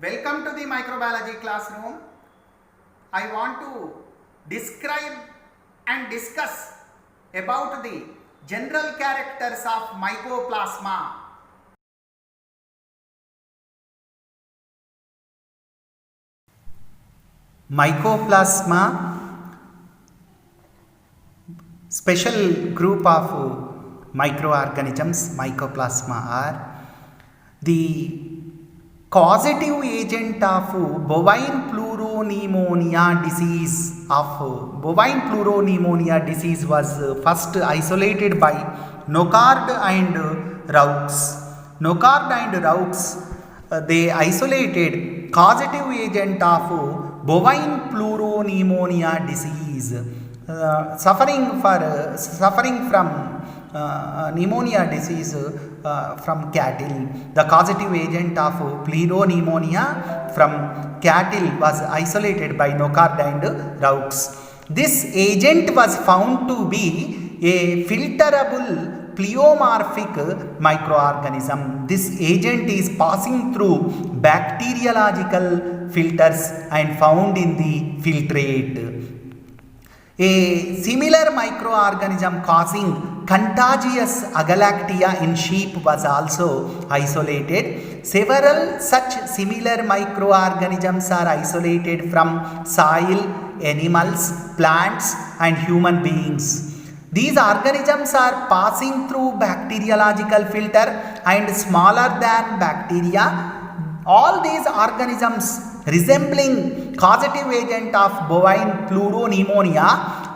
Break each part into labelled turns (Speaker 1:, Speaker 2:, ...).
Speaker 1: Welcome to the microbiology classroom. I want to describe and discuss about the general characters of mycoplasma. Mycoplasma, special group of microorganisms, mycoplasma are the causative agent of bovine pleuropneumonia disease. Bovine pleuropneumonia disease was first isolated by Knockaert and Raux. Knockaert and Raux they isolated causative agent of bovine pleuropneumonia disease. Suffering from pneumonia disease from cattle. The causative agent of pleuropneumonia from cattle was isolated by Knockaert and Raux. This agent was found to be a filterable pleomorphic microorganism. This agent is passing through bacteriological filters and found in the filtrate. A similar microorganism causing contagious agalactia in sheep was also isolated. Several such similar microorganisms are isolated from soil, animals, plants, and human beings. These organisms are passing through bacteriological filter and smaller than bacteria. All these organisms resembling causative agent of bovine pleuropneumonia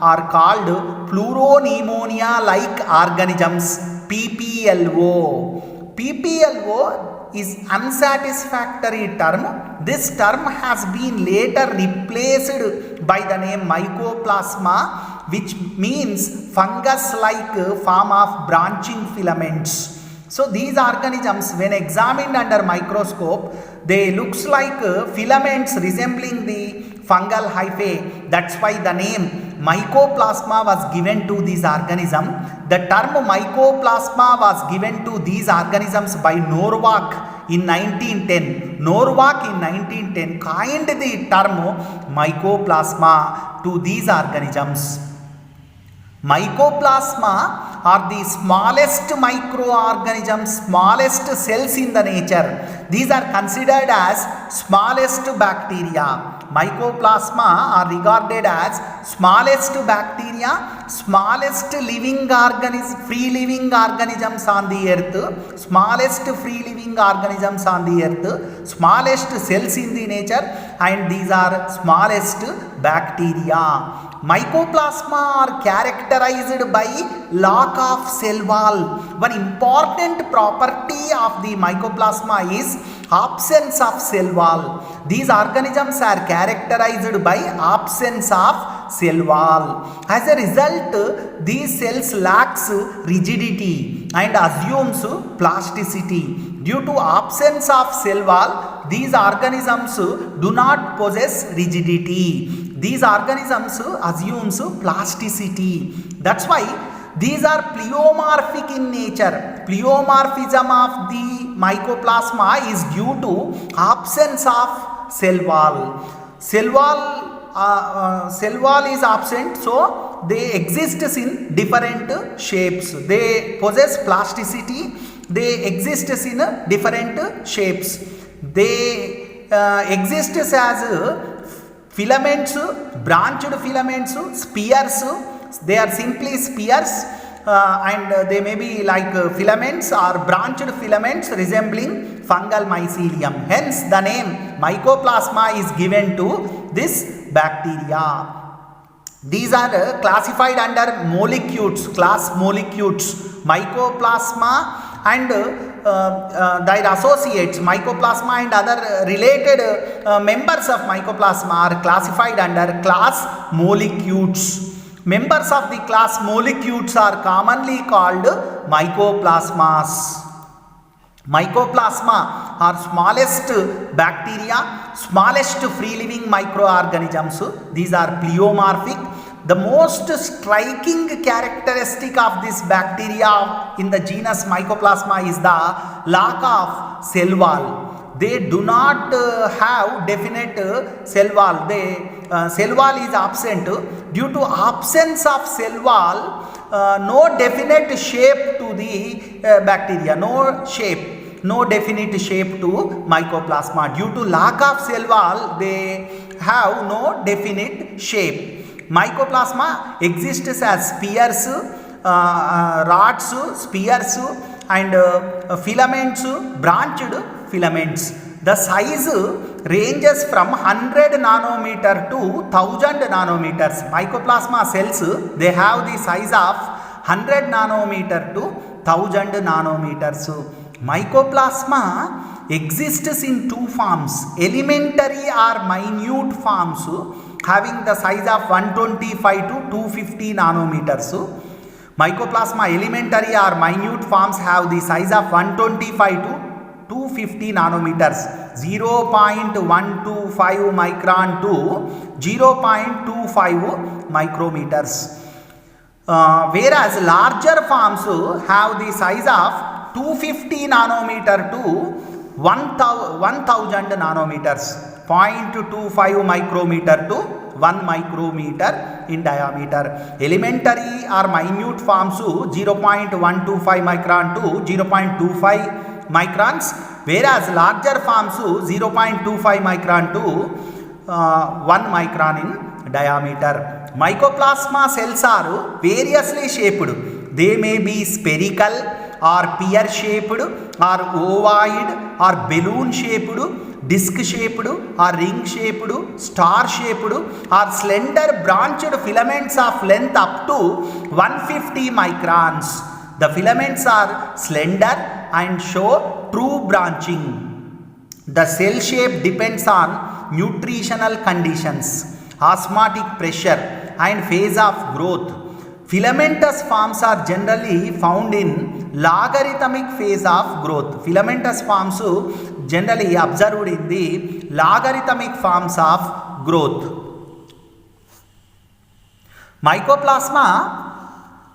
Speaker 1: are called pleuropneumonia-like organisms, PPLO. PPLO is unsatisfactory term. This term has been later replaced by the name mycoplasma, which means fungus-like form of branching filaments. So these organisms, when examined under microscope, they looks like filaments resembling the fungal hyphae. That's why the name mycoplasma was given to this organism. The term mycoplasma was given to these organisms by Norwalk in 1910. Norwalk in 1910 coined the term mycoplasma to these organisms. Mycoplasma are the smallest microorganisms, smallest cells in the nature. These are considered as smallest bacteria. Mycoplasma are regarded as smallest bacteria, smallest living organisms, free living organisms on the earth, smallest free living organisms on the earth, smallest cells in the nature, and these are smallest bacteria. Mycoplasma are characterized by lack of cell wall. One important property of the mycoplasma is absence of cell wall. These organisms are characterized by absence of cell wall. As a result, these cells lacks rigidity and assumes plasticity. Due to absence of cell wall, these organisms do not possess rigidity. These organisms assumes plasticity. That's why these are pleomorphic in nature. Pleomorphism of the mycoplasma is due to absence of cell wall. Cell wall is absent, so they exist in different shapes. They possess plasticity. They exist in different shapes. They exist as filaments, branched filaments, spheres. They are simply spheres and they may be like filaments or branched filaments resembling fungal mycelium. Hence the name mycoplasma is given to this bacteria. These are classified under molecules, class molecules. Mycoplasma and their associates, mycoplasma and other related members of mycoplasma are classified under class molecules. Members of the class molecules are commonly called mycoplasmas. Mycoplasma are smallest bacteria, smallest free living microorganisms. These are pleomorphic. The most striking characteristic of this bacteria in the genus Mycoplasma is the lack of cell wall. they do not have definite cell wall. Cell wall is absent. Due to absence of cell wall, no definite shape to the bacteria, no definite shape to mycoplasma. Due to lack of cell wall, they have no definite shape. Mycoplasma exists as spheres, rods, spheres, and filaments, branched filaments. The size ranges from 100 nanometer to 1000 nanometers. Mycoplasma cells, they have the size of 100 nanometer to 1000 nanometers. Mycoplasma exists in two forms, elementary or minute forms having the size of 125 to 250 nanometers. Mycoplasma elementary or minute forms have the size of 125 to 250 nanometers, 0.125 micron to 0.25 micrometers. Whereas larger forms have the size of 250 nanometer to 1000 nanometers, 0.25 micrometer to 1 micrometer in diameter. Elementary or minute forms 0.125 micron to 0.25 microns, whereas larger forms 0.25 micron to 1 micron in diameter. Mycoplasma cells are variously shaped. They may be spherical or pear shaped or ovoid or balloon shaped, disc shaped or ring shaped, star shaped or slender branched filaments of length up to 150 microns. The filaments are slender and show true branching. The cell shape depends on nutritional conditions, osmotic pressure and phase of growth. Filamentous forms are generally found in logarithmic phase of growth. Filamentous forms generally observed in the logarithmic forms of growth. Mycoplasma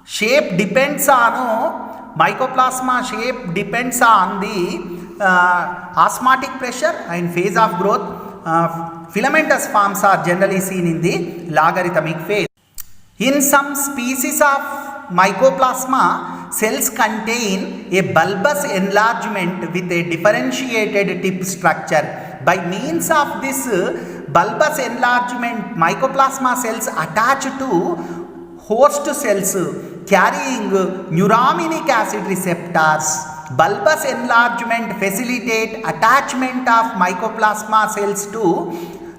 Speaker 1: shape depends on the osmotic pressure and phase of growth. Filamentous forms are generally seen in the logarithmic phase. In some species of Mycoplasma, cells contain a bulbous enlargement with a differentiated tip structure. By means of this bulbous enlargement, Mycoplasma cells attach to host cells carrying neuraminic acid receptors. Bulbous enlargement facilitate attachment of Mycoplasma cells to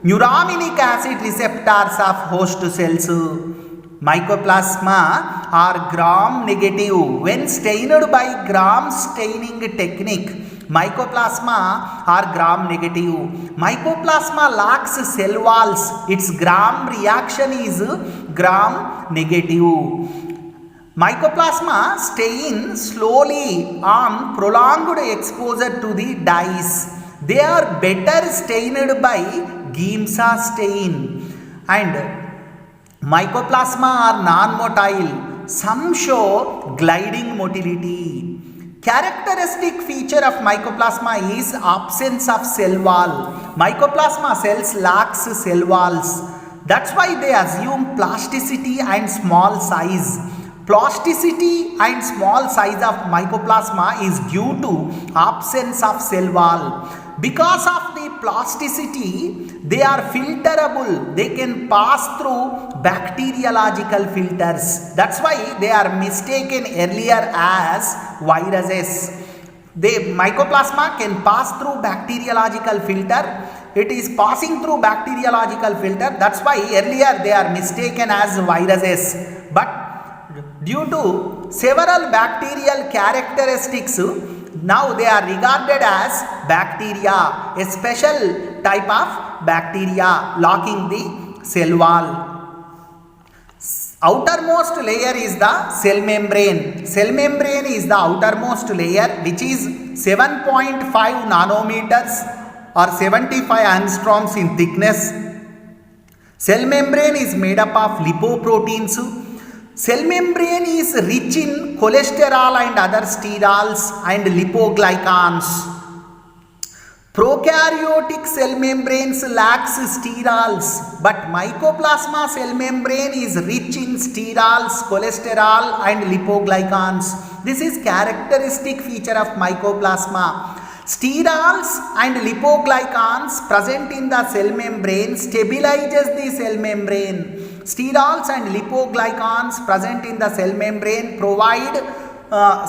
Speaker 1: neuraminic acid receptors of host cells. Mycoplasma are gram negative. When stained by gram staining technique, Mycoplasma are gram negative. Mycoplasma lacks cell walls. Its gram reaction is gram negative. Mycoplasma stain slowly on prolonged exposure to the dyes. They are better stained by Giemsa stain. And Mycoplasma are non-motile. Some show gliding motility. Characteristic feature of Mycoplasma is absence of cell wall. Mycoplasma cells lacks cell walls. That's why they assume plasticity and small size. Plasticity and small size of Mycoplasma is due to absence of cell wall. Because of the plasticity, they are filterable. They can pass through bacteriological filters. That's why they are mistaken earlier as viruses. Mycoplasma can pass through bacteriological filter. It is passing through bacteriological filter. That's why earlier they are mistaken as viruses. But due to several bacterial characteristics, now they are regarded as bacteria, a special type of bacteria locking the cell wall. Outermost layer is the cell membrane. Cell membrane is the outermost layer, which is 7.5 nanometers or 75 angstroms in thickness. Cell membrane is made up of lipoproteins. Cell membrane is rich in cholesterol and other sterols and lipoglycans. Prokaryotic cell membranes lacks sterols, but mycoplasma cell membrane is rich in sterols, cholesterol and lipoglycans. This is characteristic feature of mycoplasma. Sterols and lipoglycans present in the cell membrane stabilizes the cell membrane. Sterols and lipoglycans present in the cell membrane provide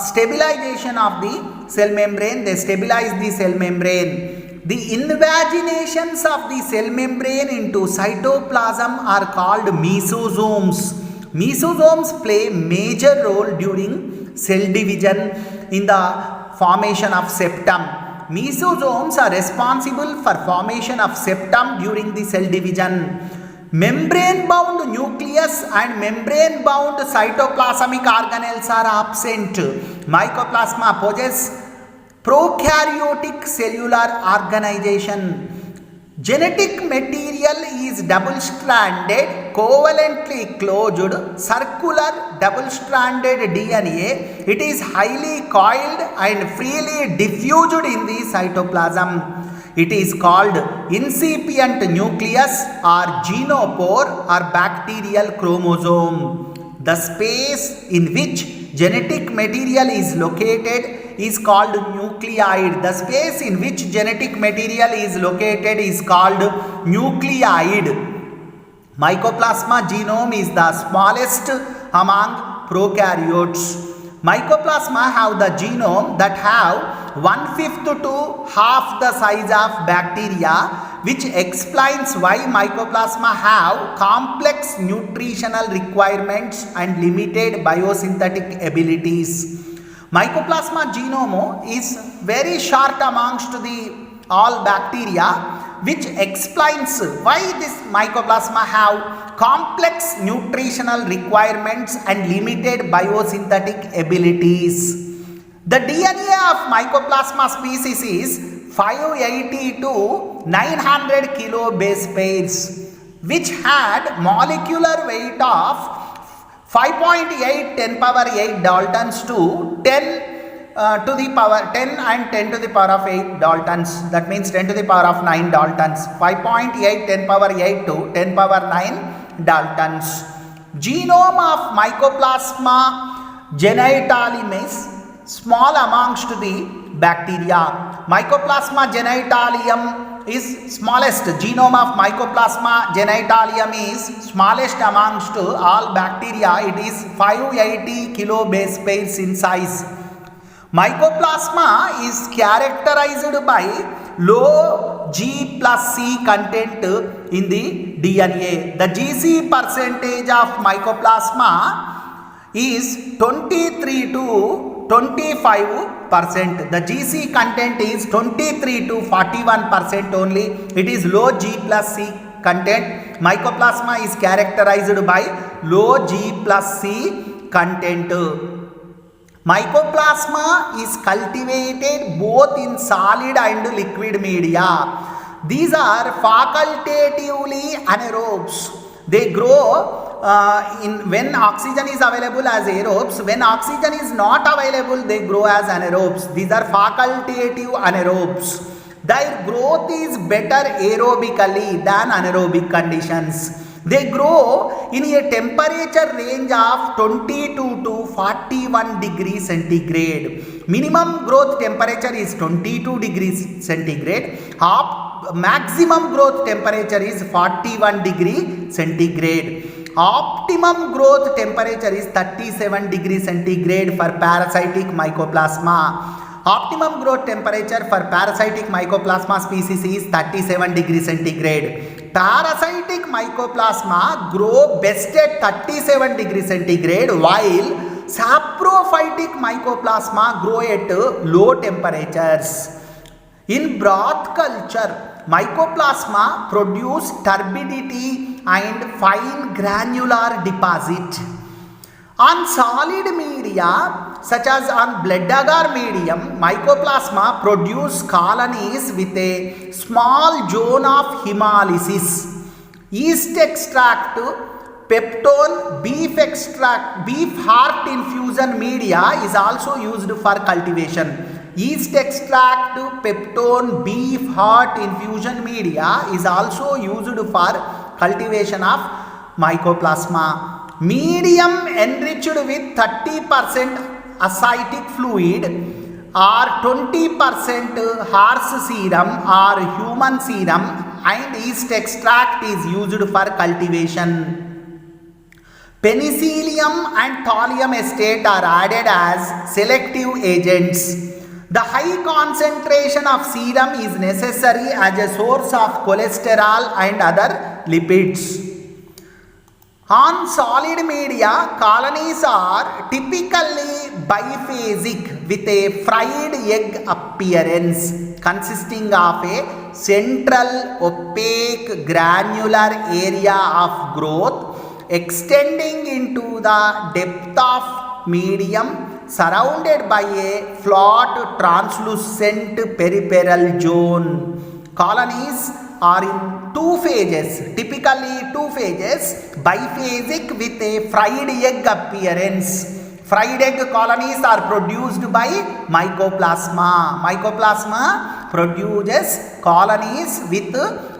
Speaker 1: stabilization of the cell membrane. They stabilize the cell membrane. The invaginations of the cell membrane into cytoplasm are called mesosomes. Mesosomes play major role during cell division in the formation of septum. Mesosomes are responsible for formation of septum during the cell division. Membrane bound nucleus and membrane bound cytoplasmic organelles are absent. Mycoplasma possesses prokaryotic cellular organization. Genetic material is double-stranded, covalently closed, circular double-stranded DNA. It is highly coiled and freely diffused in the cytoplasm. It is called incipient nucleus or genopore or bacterial chromosome. The space in which genetic material is located is called nucleoid. The space in which genetic material is located is called nucleoid. Mycoplasma genome is the smallest among prokaryotes. Mycoplasma have the genome that have 1/5 to half the size of bacteria, which explains why mycoplasma have complex nutritional requirements and limited biosynthetic abilities. Mycoplasma genome is very short amongst the all bacteria, which explains why this mycoplasma have complex nutritional requirements and limited biosynthetic abilities. The DNA of mycoplasma species is 580 to 900 kilo base pairs, which had molecular weight of 5.8 10 power 8 Daltons to 10 to the power 10 and 10 to the power of 8 Daltons. That means 10 to the power of 9 Daltons. 5.8 10 power 8 to 10 power 9 Daltons. Genome of Mycoplasma genitalium is small amongst the bacteria. Mycoplasma genitalium is smallest. Genome of Mycoplasma genitalium is smallest amongst all bacteria. It is 580 kilo base pairs in size. Mycoplasma is characterized by low G+C content in the DNA. The GC percentage of Mycoplasma is 23 to 25%. The GC content is 23 to 41% only. It is low G+C content. Mycoplasma is characterized by low G+C content. Mycoplasma is cultivated both in solid and liquid media. These are facultatively anaerobes. They grow when oxygen is available as aerobes. When oxygen is not available, they grow as anaerobes. These are facultative anaerobes. Their growth is better aerobically than anaerobic conditions. They grow in a temperature range of 22 to 41 degrees centigrade. Minimum growth temperature is 22 degrees centigrade. Maximum growth temperature is 41 degree centigrade. Optimum growth temperature is 37 degrees centigrade for parasitic Mycoplasma. Optimum growth temperature for parasitic Mycoplasma species is 37 degrees centigrade. Parasitic Mycoplasma grow best at 37 degrees centigrade, while saprophytic Mycoplasma grow at low temperatures. In broth culture, Mycoplasma produce turbidity and fine granular deposit. On solid media such as on blood agar medium, Mycoplasma produce colonies with a small zone of hemolysis. Yeast extract, peptone, beef extract, beef heart infusion media is also used for cultivation. Yeast extract, peptone, beef heart infusion media is also used for cultivation of Mycoplasma. Medium enriched with 30% ascitic fluid or 20% horse serum or human serum, and yeast extract is used for cultivation. Penicillium and thallium acetate are added as selective agents. The high concentration of serum is necessary as a source of cholesterol and other lipids. On solid media, colonies are typically biphasic with a fried egg appearance consisting of a central opaque granular area of growth extending into the depth of medium surrounded by a flat translucent peripheral zone. Colonies are in two phases, typically two phases, biphasic with a fried egg appearance. Fried egg colonies are produced by Mycoplasma. Mycoplasma produces colonies with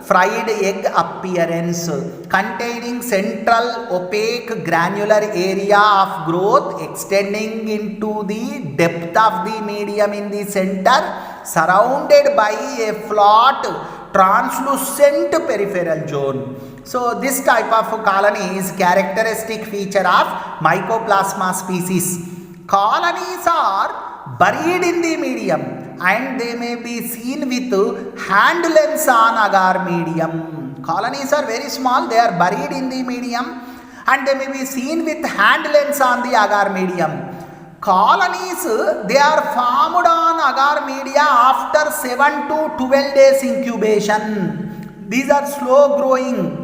Speaker 1: fried egg appearance containing central opaque granular area of growth extending into the depth of the medium in the center surrounded by a flat translucent peripheral zone. So this type of colony is characteristic feature of Mycoplasma species. Colonies are buried in the medium and they may be seen with hand lens on agar medium. Colonies are very small, they are buried in the medium and they may be seen with hand lens on the agar medium. Colonies, they are formed on agar media after 7 to 12 days incubation. These are slow growing.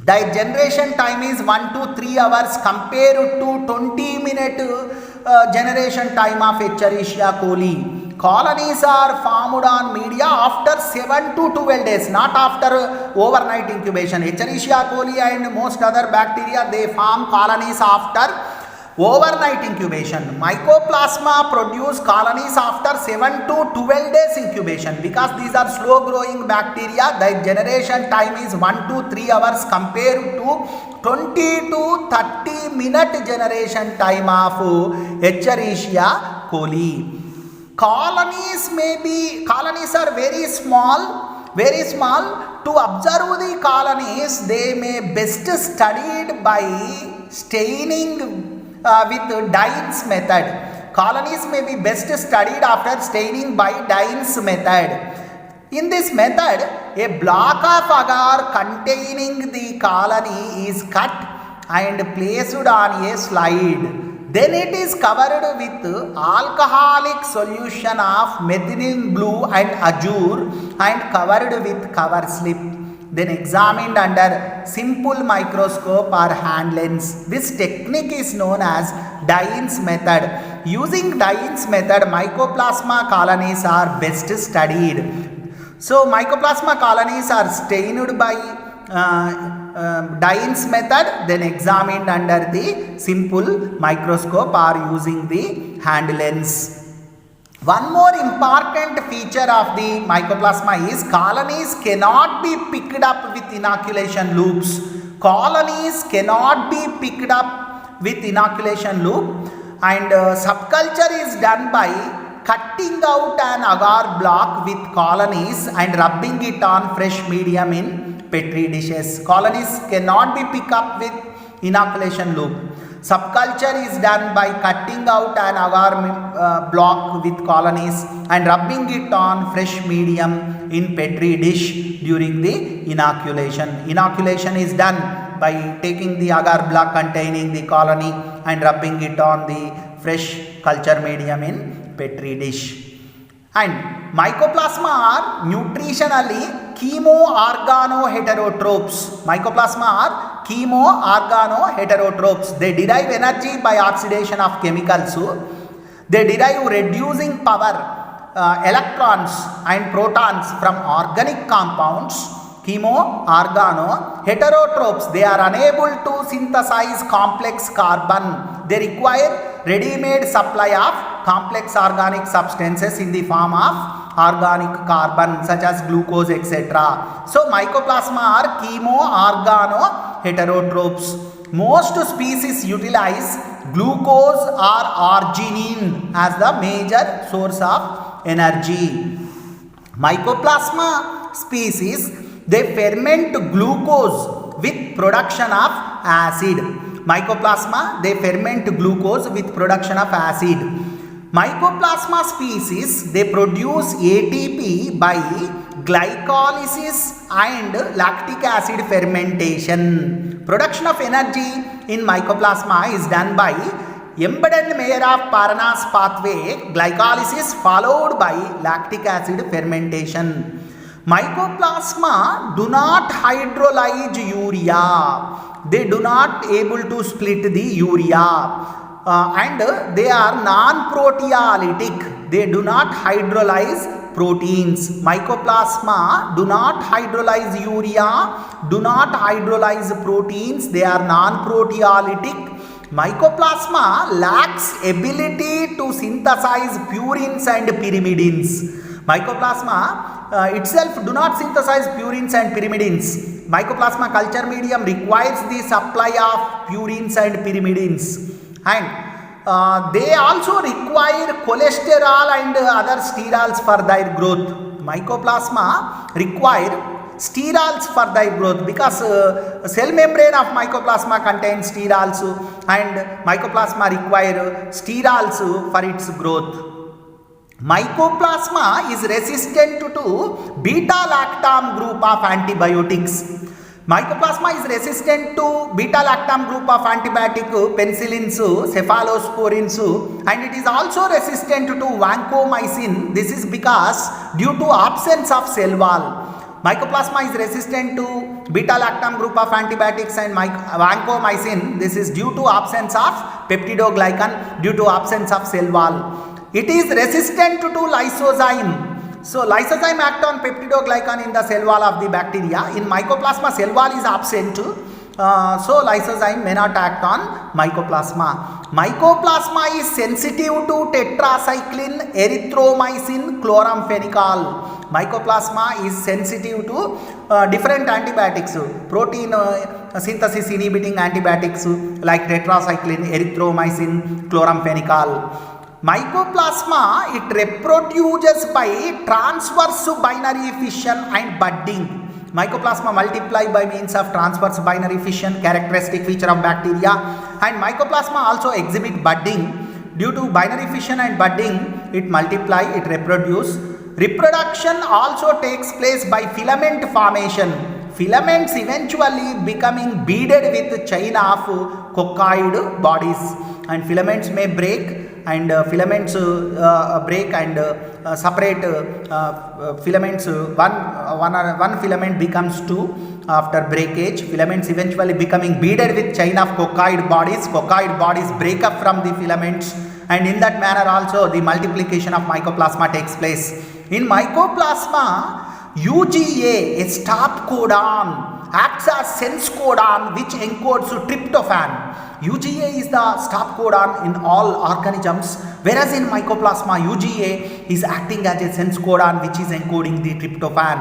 Speaker 1: The generation time is 1 to 3 hours compared to 20-minute generation time of Escherichia coli. Colonies are formed on media after 7 to 12 days, not after overnight incubation. Escherichia coli and most other bacteria, they form colonies after overnight incubation. Mycoplasma produce colonies after 7 to 12 days incubation because these are slow growing bacteria. The generation time is 1 to 3 hours compared to 20 to 30 minute generation time of Escherichia coli. Colonies are very small. To observe the colonies, they may best studied by staining with Dine's method. Colonies may be best studied after staining by Dine's method. In this method, a block of agar containing the colony is cut and placed on a slide. Then it is covered with alcoholic solution of methylene blue and azure and covered with cover slip. Then examined under simple microscope or hand lens. This technique is known as Dine's method. Using Dine's method, Mycoplasma colonies are best studied. So Mycoplasma colonies are stained by Dine's method, then examined under the simple microscope or using the hand lens. One more important feature of the Mycoplasma is colonies cannot be picked up with inoculation loops. Colonies cannot be picked up with inoculation loop, and subculture is done by cutting out an agar block with colonies and rubbing it on fresh medium in Petri dishes. Colonies cannot be picked up with inoculation loop. Subculture is done by cutting out an agar block with colonies and rubbing it on fresh medium in Petri dish during the inoculation. Inoculation is done by taking the agar block containing the colony and rubbing it on the fresh culture medium in Petri dish. And Mycoplasma are nutritionally chemoorganoheterotrophs. Mycoplasma are chemoorganoheterotrophs. They derive energy by oxidation of chemicals. They derive reducing power, electrons and protons from organic compounds. Chemoorganoheterotrophs, they are unable to synthesize complex carbon. They require ready-made supply of complex organic substances in the form of organic carbon such as glucose, etc. So mycoplasma are chemo-organo-heterotrophs. Most species utilize glucose or arginine as the major source of energy. Mycoplasma species, they ferment glucose with production of acid. Mycoplasma, they ferment glucose with production of acid. Mycoplasma species, they produce ATP by glycolysis and lactic acid fermentation. Production of energy in mycoplasma is done by embedded Meyer-Parnas pathway, glycolysis followed by lactic acid fermentation. Mycoplasma do not hydrolyze urea. They do not able to split the urea. And they are non-proteolytic. They do not hydrolyze proteins. Mycoplasma do not hydrolyze urea, do not hydrolyze proteins. They are non-proteolytic. Mycoplasma lacks ability to synthesize purines and pyrimidines. Mycoplasma itself do not synthesize purines and pyrimidines. Mycoplasma culture medium requires the supply of purines and pyrimidines, and they also require cholesterol and other sterols for their growth. Mycoplasma require sterols for their growth because cell membrane of mycoplasma contains sterols, and mycoplasma require sterols for its growth. Mycoplasma is resistant to beta-lactam group of antibiotics. Mycoplasma is resistant to beta-lactam group of antibiotic penicillins, cephalosporins, and it is also resistant to vancomycin. This is because due to absence of cell wall. Mycoplasma is resistant to beta-lactam group of antibiotics and vancomycin. This is due to absence of peptidoglycan, due to absence of cell wall. It is resistant to lysozyme. So lysozyme act on peptidoglycan in the cell wall of the bacteria. In mycoplasma, cell wall is absent, so lysozyme may not act on mycoplasma. Mycoplasma is sensitive to tetracycline, erythromycin, chloramphenicol. Mycoplasma is sensitive to different antibiotics, protein synthesis inhibiting antibiotics like tetracycline, erythromycin, chloramphenicol. Mycoplasma, it reproduces by transverse binary fission and budding. Mycoplasma multiply by means of transverse binary fission, characteristic feature of bacteria, and mycoplasma also exhibit budding. Due to binary fission and budding, it multiply, it reproduce. Reproduction also takes place by filament formation. Filaments eventually becoming beaded with chain of coccoid bodies, and filaments may break, and filaments break and separate filaments. One filament becomes two after breakage. Filaments eventually becoming beaded with chain of coccoid bodies. Coccoid bodies break up from the filaments, and in that manner also the multiplication of mycoplasma takes place. In mycoplasma, UGA, a stop codon, acts as sense codon which encodes tryptophan. UGA is the stop codon in all organisms, whereas in mycoplasma, UGA is acting as a sense codon which is encoding the tryptophan.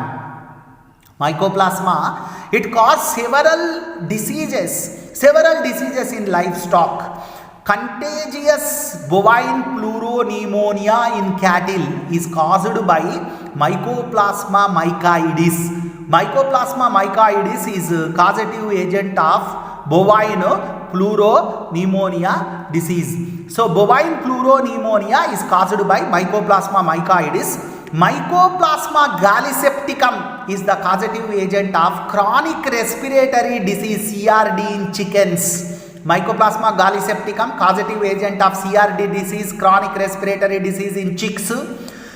Speaker 1: Mycoplasma, it causes several diseases in livestock. Contagious bovine pleuropneumonia in cattle is caused by Mycoplasma mycoides. Mycoplasma mycoides is a causative agent of bovine pleuropneumonia disease. So bovine pleuropneumonia is caused by Mycoplasma mycoides. Mycoplasma gallisepticum is the causative agent of chronic respiratory disease, CRD, in chickens. Mycoplasma gallisepticum, causative agent of CRD disease, chronic respiratory disease in chicks.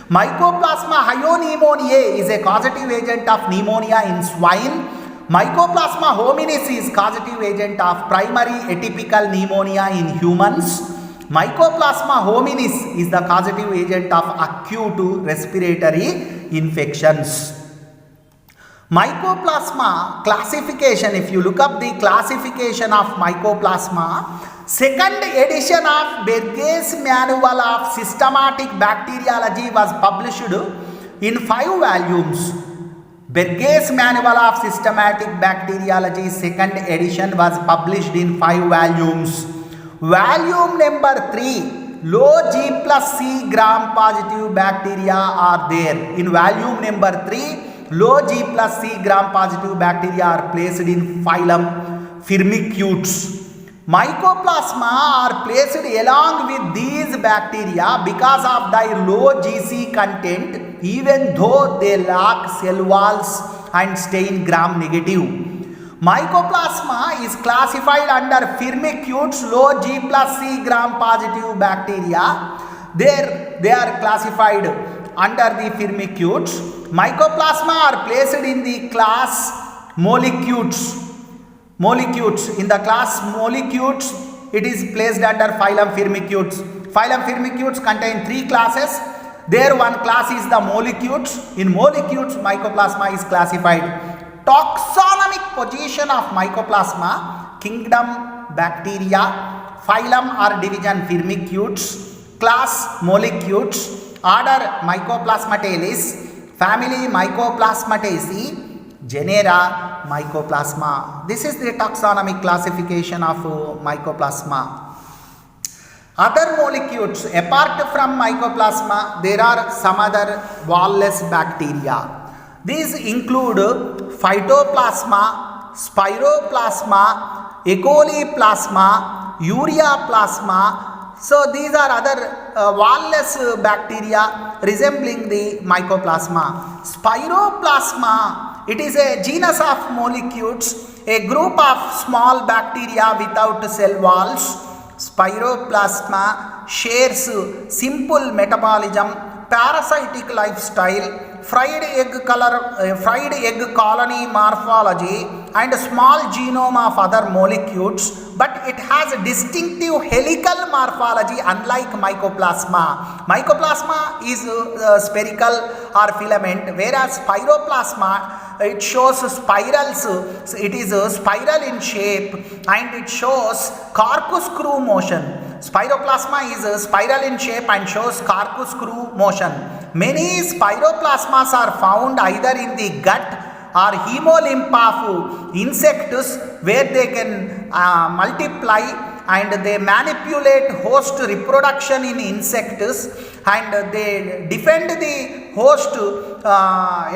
Speaker 1: Mycoplasma hypopneumoniae is a causative agent of pneumonia in swine. Mycoplasma hominis is causative agent of primary atypical pneumonia in humans. Mycoplasma hominis is the causative agent of acute respiratory infections. Mycoplasma classification, if you look up the classification of mycoplasma, Second edition of Berge's Manual of Systematic Bacteriology was published in 5 volumes. Berge's Manual of Systematic Bacteriology second edition was published in 5 volumes. Volume number 3, low G plus C gram positive bacteria are there. In volume number 3, low G plus C gram positive bacteria are placed in phylum Firmicutes. Mycoplasma are placed along with these bacteria because of their low GC content, even though they lack cell walls and stain gram negative. Mycoplasma is classified under Firmicutes, low G plus C gram positive bacteria. They are classified under the Firmicutes. Mycoplasma are placed in the class Mollicutes. In the class Mollicutes, it is placed under phylum Firmicutes. Phylum Firmicutes contain 3 classes. There one class is the Mollicutes. In Mollicutes, Mycoplasma is classified. Taxonomic position of Mycoplasma: kingdom Bacteria, phylum or division Firmicutes, class Mollicutes, order Mycoplasmataceae, family Mycoplasmataceae, genera Mycoplasma. This is the taxonomic classification of Mycoplasma. Other Mollicutes, apart from Mycoplasma, there are some other wall-less bacteria. These include Phytoplasma, Spiroplasma, E. coli plasma, Ureaplasma. So these are other wall-less bacteria resembling the Mycoplasma. Spiroplasma, it is a genus of Mollicutes, a group of small bacteria without cell walls. Spiroplasma shares simple metabolism, parasitic lifestyle, fried egg colony morphology, and small genome of other Mollicutes, but it has a distinctive helical morphology unlike Mycoplasma. Mycoplasma is spherical or filament, whereas Spiroplasma, it shows spirals. It is spiral in shape and it shows corkscrew motion. Spiroplasma is spiral in shape and shows corkscrew motion. Many Spiroplasmas are found either in the gut or hemolymph of insects, where they can multiply and they manipulate host reproduction in insects, and they defend the host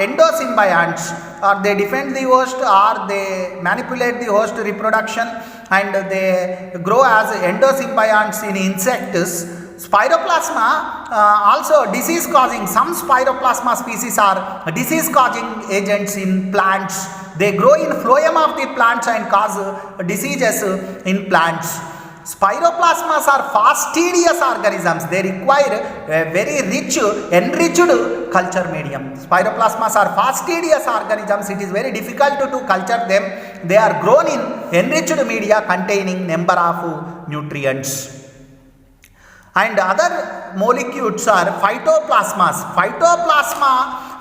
Speaker 1: endosymbionts, or they defend the host, or they manipulate the host reproduction and they grow as endosymbionts in insects. Spiroplasma also disease causing. Some Spiroplasma species are disease causing agents in plants. They grow in phloem of the plants and cause diseases in plants. Spiroplasmas are fastidious organisms. They require a very rich, enriched culture medium. Spiroplasmas are fastidious organisms. It is very difficult to culture them. They are grown in enriched media containing number of nutrients. And other Mollicutes are Phytoplasmas.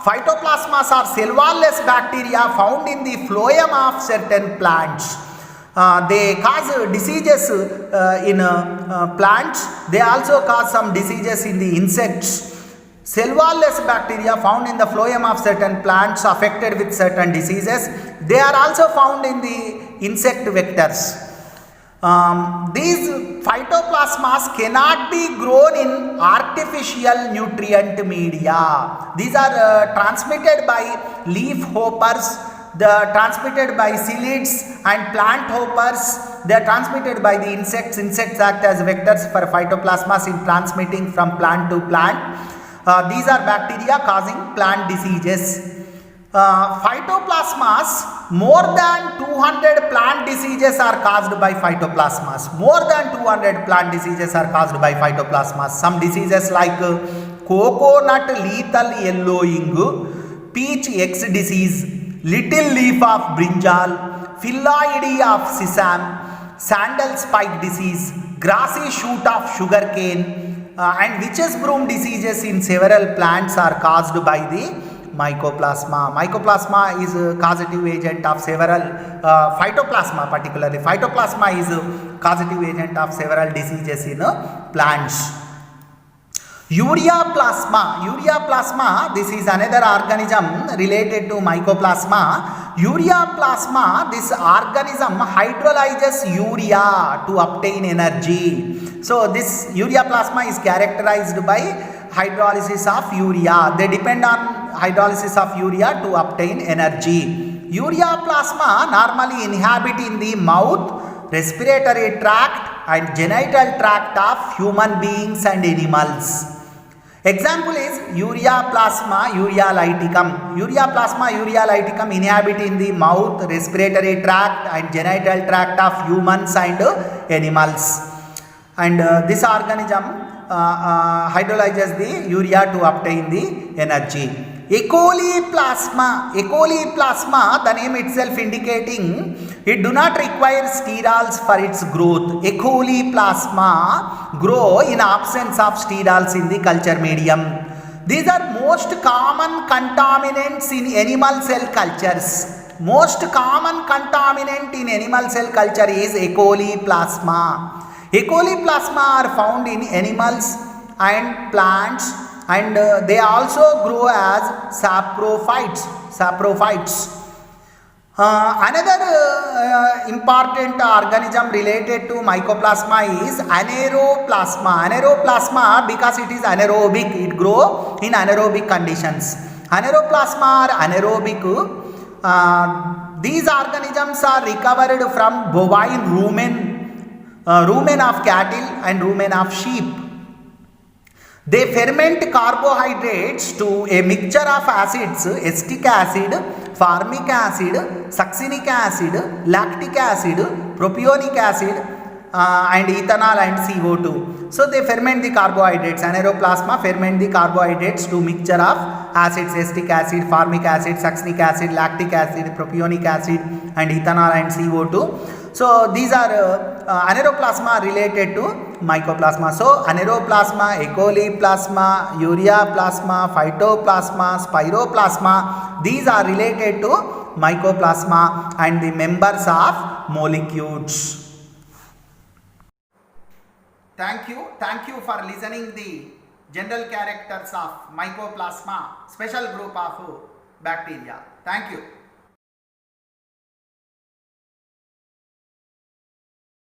Speaker 1: Phytoplasmas are cell wall-less bacteria found in the phloem of certain plants. They cause diseases in plants. They also cause some diseases in the insects. Cell wall-less bacteria found in the phloem of certain plants affected with certain diseases. They are also found in the insect vectors. These Phytoplasmas cannot be grown in artificial nutrient media. These are transmitted by leaf hoppers, they are transmitted by psyllids and plant hoppers. They are transmitted by the insects. Insects act as vectors for Phytoplasmas in transmitting from plant to plant. These are bacteria causing plant diseases. Phytoplasmas, more than 200 plant diseases are caused by Phytoplasmas. More than 200 plant diseases are caused by Phytoplasmas. Some diseases like coconut lethal yellowing, peach X disease, little leaf of brinjal, phylloidy of sesame, sandal spike disease, grassy shoot of sugarcane, and witch's broom diseases in several plants are caused by the Mycoplasma. Mycoplasma is a causative agent of several Phytoplasma particularly. Phytoplasma is causative agent of several diseases in plants. Urea plasma, this is another organism related to mycoplasma. Urea plasma, this organism hydrolyzes urea to obtain energy. So this urea plasma is characterized by hydrolysis of urea. They depend on hydrolysis of urea to obtain energy. Urea plasma normally inhabit in the mouth, respiratory tract and genital tract of human beings and animals. Example is urea plasma urealyticum. Urea plasma urealyticum inhabit in the mouth, respiratory tract and genital tract of humans and animals. And this organism hydrolyzes the urea to obtain the energy. E. coli plasma, the name itself indicating it do not require sterols for its growth. E. coli plasma grow in absence of sterols in the culture medium. These are most common contaminants in animal cell cultures. Most common contaminant in animal cell culture is E. coli plasma. E. coli plasma are found in animals and plants, and they also grow as saprophytes. Another important organism related to mycoplasma is anaeroplasma. Anaeroplasma, because it is anaerobic, it grow in anaerobic conditions. Anaeroplasma are anaerobic. These organisms are recovered from bovine rumen of cattle and rumen of sheep. They ferment carbohydrates to a mixture of acids, acetic acid, formic acid, succinic acid, lactic acid, propionic acid, and ethanol and CO2. So they ferment the carbohydrates. Anaeroplasma ferment the carbohydrates to mixture of acids, acetic acid, formic acid, succinic acid, lactic acid, propionic acid and ethanol and CO2. So these are anaeroplasma related to mycoplasma. So anaeroplasma, E. coli plasma, urea plasma, phytoplasma, spiroplasma, these are related to mycoplasma and the members of molecules. Thank you for listening the general characters of mycoplasma, special group of bacteria. Thank you.